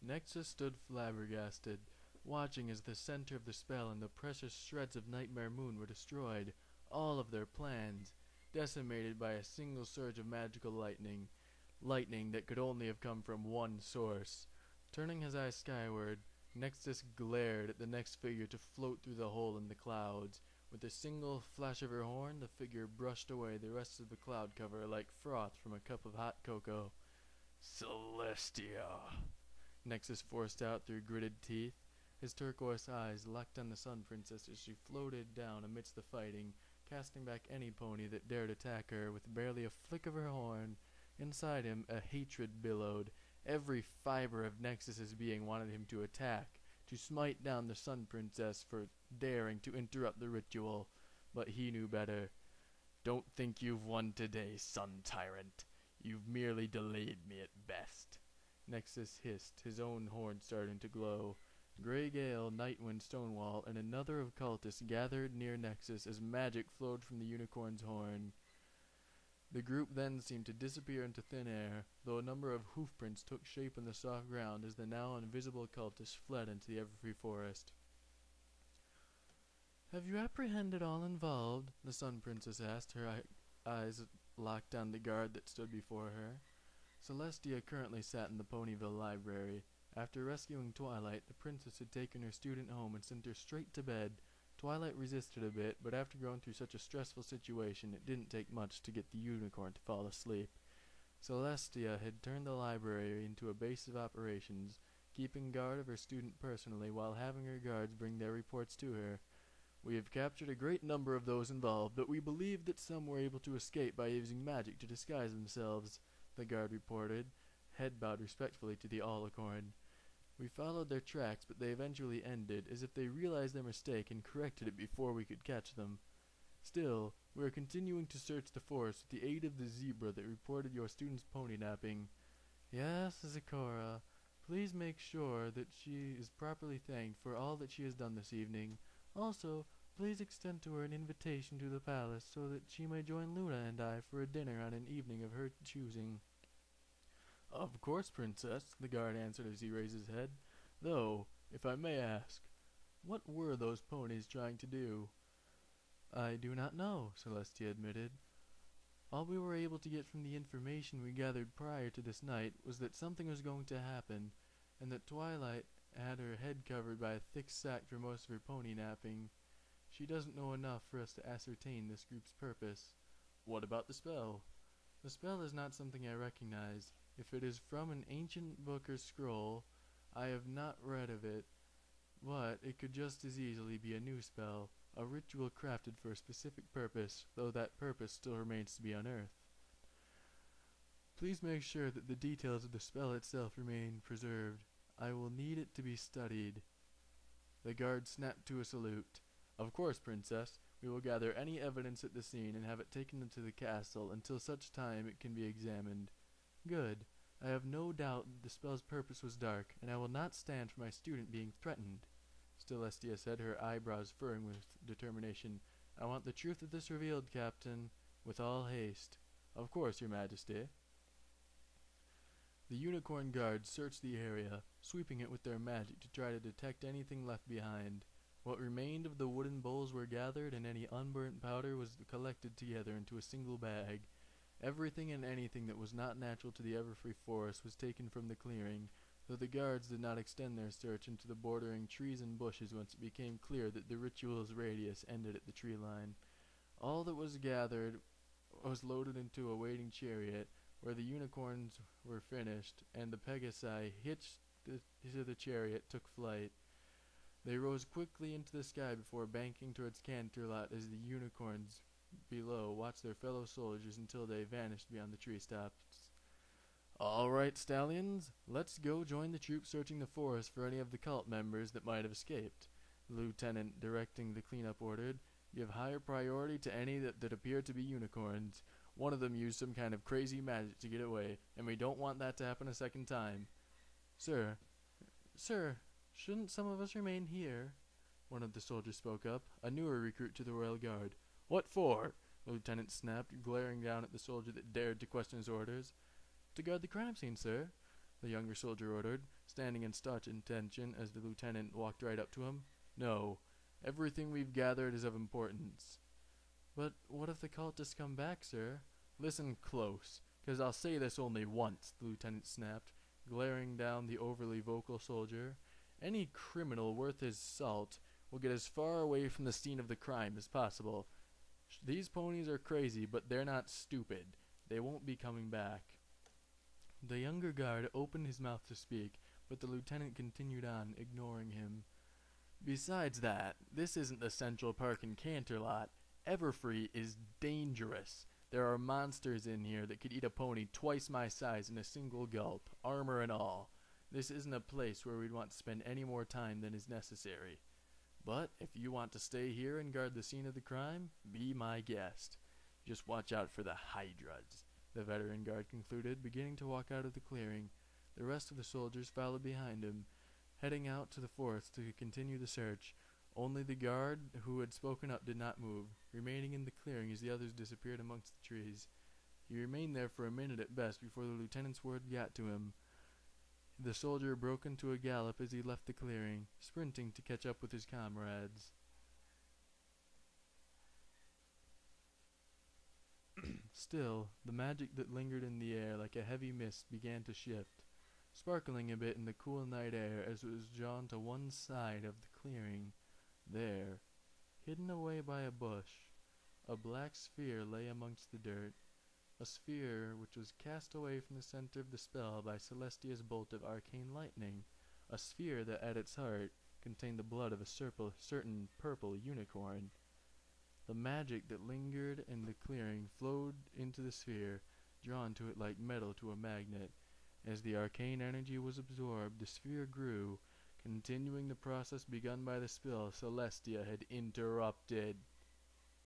Nexus stood flabbergasted, watching as the center of the spell and the precious shreds of Nightmare Moon were destroyed, all of their plans, decimated by a single surge of magical lightning that could only have come from one source. Turning his eyes skyward, Nexus glared at the next figure to float through the hole in the clouds. With a single flash of her horn, the figure brushed away the rest of the cloud cover like froth from a cup of hot cocoa. Celestia! Nexus forced out through gritted teeth. His turquoise eyes locked on the Sun Princess as she floated down amidst the fighting, casting back any pony that dared attack her with barely a flick of her horn. Inside him, a hatred billowed. Every fiber of Nexus's being wanted him to attack, to smite down the Sun Princess for daring to interrupt the ritual. But he knew better. Don't think you've won today, Sun Tyrant. You've merely delayed me at best. Nexus hissed, his own horn starting to glow. Grey Gale, Nightwind, Stonewall, and another of cultists gathered near Nexus as magic flowed from the unicorn's horn. The group then seemed to disappear into thin air, though a number of hoofprints took shape in the soft ground as the now invisible cultists fled into the everfree forest. "Have you apprehended all involved?" the Sun Princess asked, her eyes locked on the guard that stood before her. Celestia currently sat in the Ponyville library. After rescuing Twilight, the princess had taken her student home and sent her straight to bed. Twilight resisted a bit, but after going through such a stressful situation, it didn't take much to get the unicorn to fall asleep. Celestia had turned the library into a base of operations, keeping guard of her student personally while having her guards bring their reports to her. "We have captured a great number of those involved, but we believe that some were able to escape by using magic to disguise themselves," the guard reported, head bowed respectfully to the alicorn. "We followed their tracks, but they eventually ended, as if they realized their mistake and corrected it before we could catch them. Still, we are continuing to search the forest with the aid of the zebra that reported your student's pony napping. Yes, Zecora, please make sure that she is properly thanked for all that she has done this evening. Also, please extend to her an invitation to the palace so that she may join Luna and I for a dinner on an evening of her choosing." "Of course, Princess," the guard answered as he raised his head. "Though, if I may ask, what were those ponies trying to do?" "I do not know," Celestia admitted. "All we were able to get from the information we gathered prior to this night was that something was going to happen, and that Twilight had her head covered by a thick sack for most of her pony napping. She doesn't know enough for us to ascertain this group's purpose." "What about the spell?" "The spell is not something I recognize. If it is from an ancient book or scroll, I have not read of it, but it could just as easily be a new spell, a ritual crafted for a specific purpose, though that purpose still remains to be unearthed. Please make sure that the details of the spell itself remain preserved. I will need it to be studied." The guard snapped to a salute. "Of course, Princess. We will gather any evidence at the scene and have it taken into the castle until such time it can be examined." "Good. I have no doubt that the spell's purpose was dark, and I will not stand for my student being threatened," Celestia said, her eyebrows furrowing with determination. "I want the truth of this revealed, Captain, with all haste." "Of course, Your Majesty." The unicorn guards searched the area, sweeping it with their magic to try to detect anything left behind. What remained of the wooden bowls were gathered, and any unburnt powder was collected together into a single bag. Everything and anything that was not natural to the everfree forest was taken from the clearing, though the guards did not extend their search into the bordering trees and bushes once it became clear that the ritual's radius ended at the tree line. All that was gathered was loaded into a waiting chariot, where the unicorns were finished, and the Pegasi, hitched to the chariot, took flight. They rose quickly into the sky before banking towards Canterlot as the unicorns below watched their fellow soldiers until they vanished beyond the tree tops. "All right, stallions, let's go join the troops searching the forest for any of the cult members that might have escaped," the lieutenant directing the cleanup ordered. "Give higher priority to any that appear to be unicorns. One of them used some kind of crazy magic to get away, and we don't want that to happen a second time." Sir, shouldn't some of us remain here?" One of the soldiers spoke up, a newer recruit to the Royal Guard. "What for?" the lieutenant snapped, glaring down at the soldier that dared to question his orders. "To guard the crime scene, sir. the younger soldier ordered, standing in starch attention as the lieutenant walked right up to him. No, everything we've gathered is of importance. But what if the cultists come back, sir? Listen close, 'cause I'll say this only once, the lieutenant snapped, glaring down the overly vocal soldier. Any criminal worth his salt will get as far away from the scene of the crime as possible. These ponies are crazy, but they're not stupid. They won't be coming back. The younger guard opened his mouth to speak, but the lieutenant continued on, ignoring him. Besides that, this isn't the Central Park in Canterlot. Everfree is dangerous. There are monsters in here that could eat a pony twice my size in a single gulp, armor and all. This isn't a place where we'd want to spend any more time than is necessary. But if you want to stay here and guard the scene of the crime, be my guest. Just watch out for the hydras, the veteran guard concluded, beginning to walk out of the clearing. The rest of the soldiers followed behind him, heading out to the forest to continue the search. Only the guard who had spoken up did not move, remaining in the clearing as the others disappeared amongst the trees. He remained there for a minute at best before the lieutenant's word got to him. The soldier broke into a gallop as he left the clearing, sprinting to catch up with his comrades. Still, the magic that lingered in the air like a heavy mist began to shift, sparkling a bit in the cool night air as it was drawn to one side of the clearing. There, hidden away by a bush, a black sphere lay amongst the dirt, a sphere which was cast away from the center of the spell by Celestia's bolt of arcane lightning, a sphere that at its heart contained the blood of a certain purple unicorn. The magic that lingered in the clearing flowed into the sphere, drawn to it like metal to a magnet. As the arcane energy was absorbed, the sphere grew, continuing the process begun by the spell Celestia had interrupted.